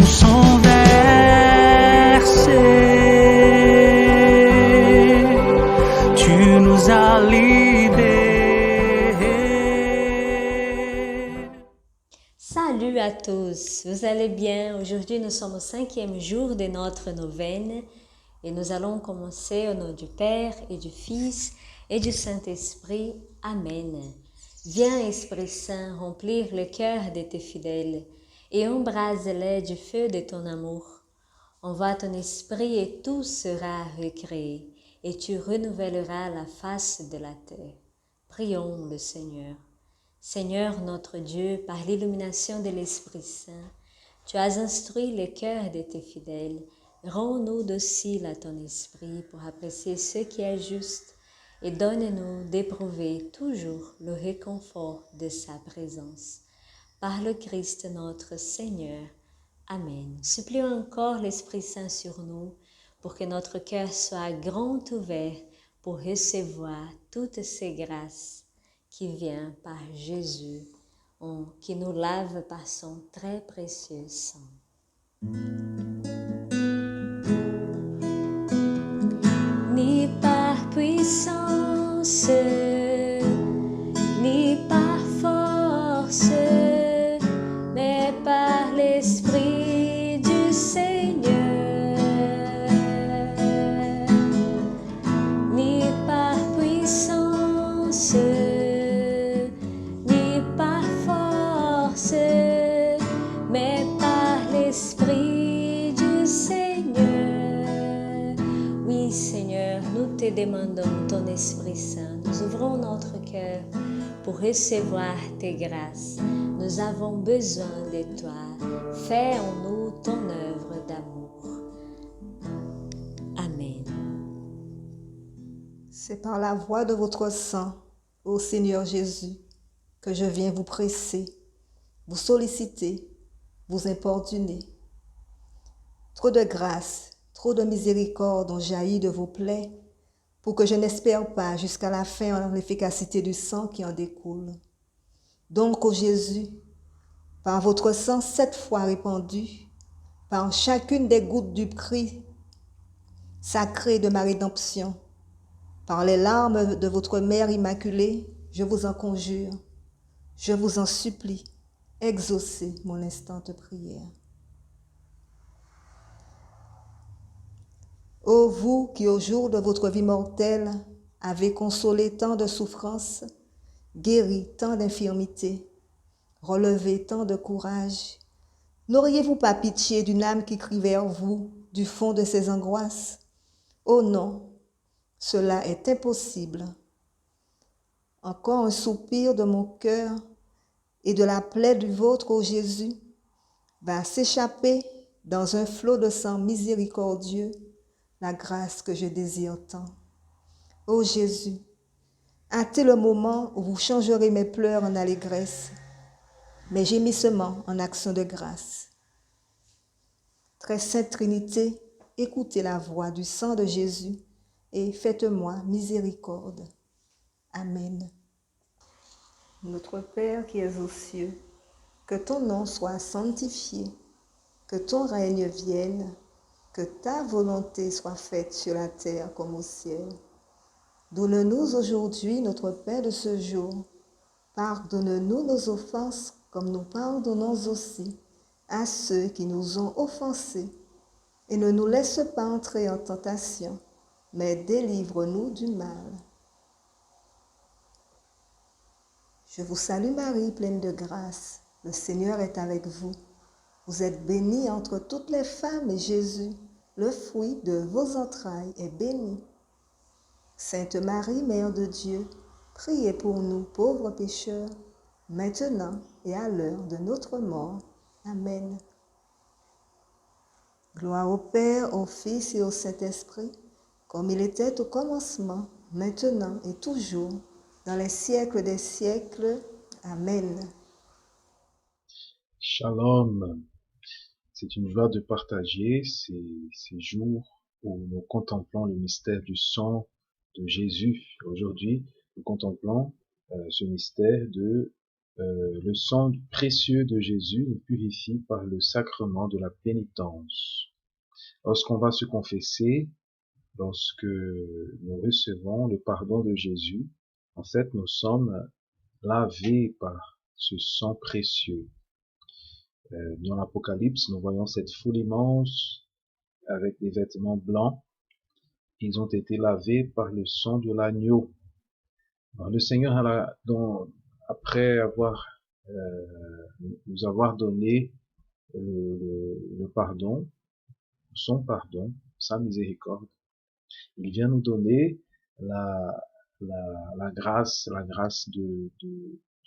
sang versé, tu nous as libérés. Salut à tous, vous allez bien? Aujourd'hui, nous sommes au 5e jour de notre neuvaine et nous allons commencer au nom du Père et du Fils et du Saint-Esprit. Amen. Viens, Esprit Saint, remplir le cœur de tes fidèles et embrase-les du feu de ton amour. Envoie ton esprit et tout sera recréé et tu renouvelleras la face de la terre. Prions le Seigneur. Seigneur notre Dieu, par l'illumination de l'Esprit Saint, tu as instruit le cœur de tes fidèles. Rends-nous dociles à ton esprit pour apprécier ce qui est juste et donne-nous d'éprouver toujours le réconfort de sa présence. Par le Christ notre Seigneur. Amen. Supplions encore l'Esprit Saint sur nous pour que notre cœur soit grand ouvert pour recevoir toutes ces grâces qui viennent par Jésus, qui nous lave par son très précieux sang. Ni par puissance, ni par force, mais par l'Esprit du Seigneur. Ni par puissance, ni par force, mais par l'Esprit du Seigneur. Oui, Seigneur, nous te demandons ton Esprit Saint. Nous ouvrons notre cœur pour recevoir tes grâces. Nous avons besoin de toi. Fais en nous ton œuvre d'amour. Amen. C'est par la voix de votre sang, ô Seigneur Jésus, que je viens vous presser, vous solliciter, vous importuner. Trop de grâce, trop de miséricorde ont jailli de vos plaies pour que je n'espère pas jusqu'à la fin en l'efficacité du sang qui en découle. Donc, ô Jésus, par votre sang 7 fois répandu, par chacune des gouttes du prix sacré de ma rédemption, par les larmes de votre Mère Immaculée, je vous en conjure, je vous en supplie, exaucez mon instante prière. Ô vous qui au jour de votre vie mortelle avez consolé tant de souffrances, guéri tant d'infirmités, relevé tant de courage, n'auriez-vous pas pitié d'une âme qui crie vers vous du fond de ses angoisses? Oh non, cela est impossible. Encore un soupir de mon cœur et de la plaie du vôtre, ô Jésus, va s'échapper dans un flot de sang miséricordieux, la grâce que je désire tant. Ô Jésus, hâtez le moment où vous changerez mes pleurs en allégresse, mes gémissements en actions de grâce. Très sainte Trinité, écoutez la voix du sang de Jésus et faites-moi miséricorde. Amen. Notre Père qui es aux cieux, que ton nom soit sanctifié, que ton règne vienne, que ta volonté soit faite sur la terre comme au ciel. Donne-nous aujourd'hui notre pain de ce jour. Pardonne-nous nos offenses comme nous pardonnons aussi à ceux qui nous ont offensés. Et ne nous laisse pas entrer en tentation, mais délivre-nous du mal. Je vous salue Marie, pleine de grâce. Le Seigneur est avec vous. Vous êtes bénie entre toutes les femmes et Jésus, le fruit de vos entrailles, est béni. Sainte Marie, Mère de Dieu, priez pour nous pauvres pécheurs, maintenant et à l'heure de notre mort. Amen. Gloire au Père, au Fils et au Saint-Esprit, comme il était au commencement, maintenant et toujours, dans les siècles des siècles. Amen. Shalom. C'est une joie de partager ces jours où nous contemplons le mystère du sang de Jésus. Aujourd'hui, nous contemplons ce mystère de le sang précieux de Jésus nous purifie par le sacrement de la pénitence. Lorsqu'on va se confesser, lorsque nous recevons le pardon de Jésus, en fait, nous sommes lavés par ce sang précieux. Dans l'Apocalypse, nous voyons cette foule immense avec des vêtements blancs. Ils ont été lavés par le sang de l'agneau. Le Seigneur, après nous avoir donné le pardon, son pardon, sa miséricorde, il vient nous donner la grâce d'une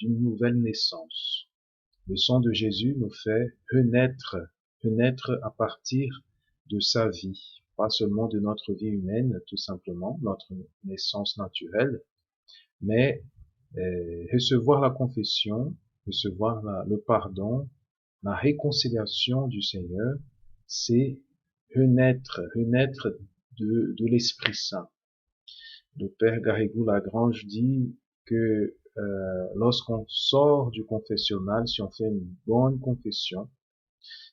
nouvelle naissance. Le sang de Jésus nous fait renaître à partir de sa vie, pas seulement de notre vie humaine, tout simplement, notre naissance naturelle, mais recevoir la confession, recevoir le pardon, la réconciliation du Seigneur, c'est renaître de l'Esprit Saint. Le Père Garrigou-Lagrange dit que lorsqu'on sort du confessionnal, si on fait une bonne confession,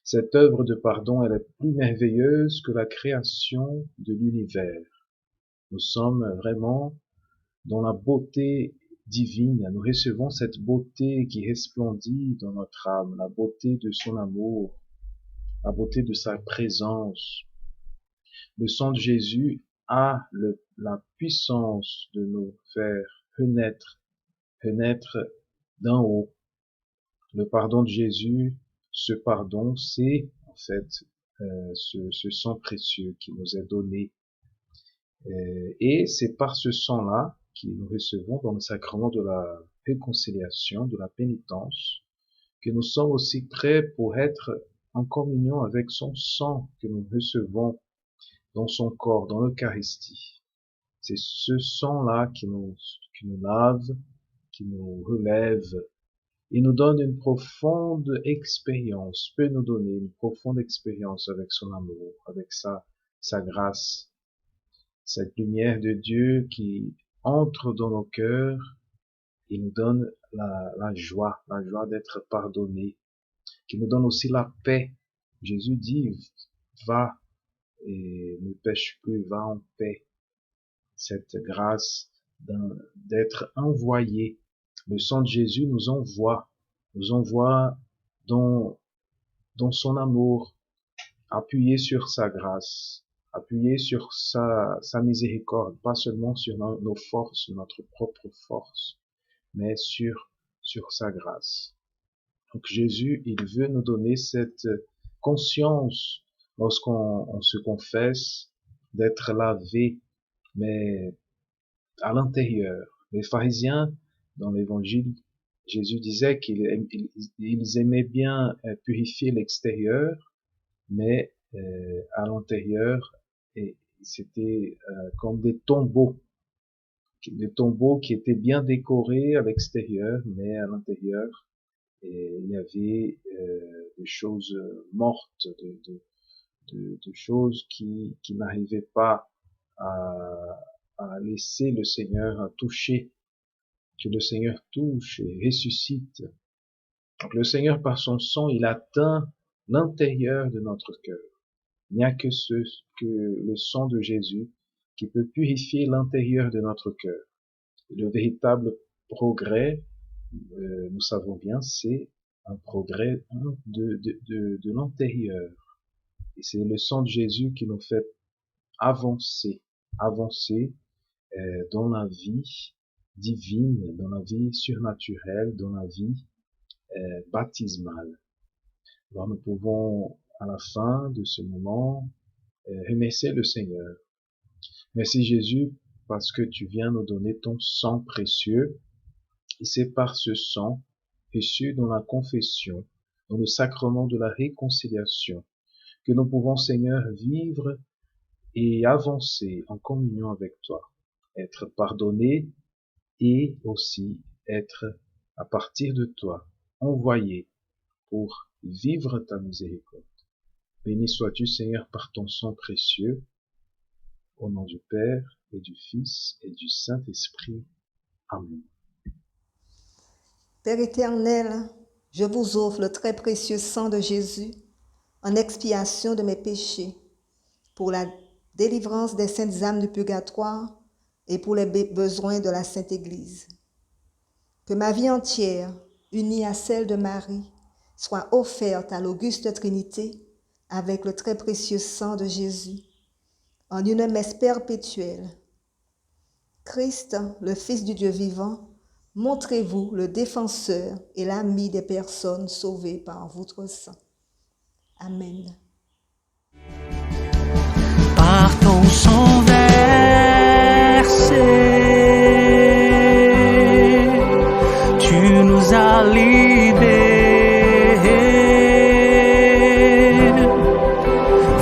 cette œuvre de pardon, elle est plus merveilleuse que la création de l'univers. Nous sommes vraiment dans la beauté divine. Nous recevons cette beauté qui resplendit dans notre âme, la beauté de son amour, la beauté de sa présence. Le sang de Jésus a la puissance de nous faire renaître d'en haut. Le pardon de Jésus, ce pardon, c'est en fait ce sang précieux qui nous est donné. Et c'est par ce sang-là que nous recevons dans le sacrement de la réconciliation, de la pénitence, que nous sommes aussi prêts pour être en communion avec son sang que nous recevons dans son corps, dans l'Eucharistie. C'est ce sang-là qui nous lave, qui nous relève. Il nous donne une profonde expérience, peut nous donner une profonde expérience avec son amour, avec sa grâce. Cette lumière de Dieu qui entre dans nos cœurs et nous donne la joie d'être pardonné, qui nous donne aussi la paix. Jésus dit, va et ne pêche plus, va en paix. Cette grâce d'être envoyé. Le sang de Jésus nous envoie dans son amour, appuyé sur sa grâce, appuyé sur sa miséricorde, pas seulement sur nos forces, notre propre force, mais sur sa grâce. Donc Jésus, il veut nous donner cette conscience lorsqu'on se confesse d'être lavé, mais à l'intérieur. Les pharisiens, dans l'évangile, Jésus disait qu'ils aimaient bien purifier l'extérieur, mais à l'intérieur, et c'était comme des tombeaux qui étaient bien décorés à l'extérieur, mais à l'intérieur, il y avait des choses mortes, de choses qui n'arrivaient pas à laisser le Seigneur toucher, que le Seigneur touche et ressuscite. Donc le Seigneur, par son sang, il atteint l'intérieur de notre cœur. Il n'y a que le sang de Jésus qui peut purifier l'intérieur de notre cœur. Le véritable progrès, nous savons bien, c'est un progrès de l'intérieur. Et c'est le sang de Jésus qui nous fait avancer dans la vie divine, dans la vie surnaturelle, dans la vie baptismale. Alors nous pouvons, à la fin de ce moment, remercier le Seigneur. Merci Jésus, parce que tu viens nous donner ton sang précieux, et c'est par ce sang, reçu dans la confession, dans le sacrement de la réconciliation, que nous pouvons, Seigneur, vivre et avancer en communion avec toi, être pardonné et aussi être, à partir de toi, envoyé pour vivre ta miséricorde. Béni sois-tu, Seigneur, par ton sang précieux, au nom du Père et du Fils et du Saint-Esprit. Amen. Père éternel, je vous offre le très précieux sang de Jésus en expiation de mes péchés, pour la délivrance des saintes âmes du purgatoire et pour les besoins de la Sainte Église. Que ma vie entière, unie à celle de Marie, soit offerte à l'auguste Trinité avec le très précieux sang de Jésus, en une messe perpétuelle. Christ, le Fils du Dieu vivant, montrez-vous le défenseur et l'ami des personnes sauvées par votre sang. Amen. Par ton sang versé, tu nous as libérés,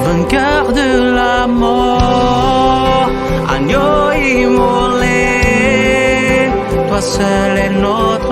vainqueur de la mort, agneau immolé, toi seul est notre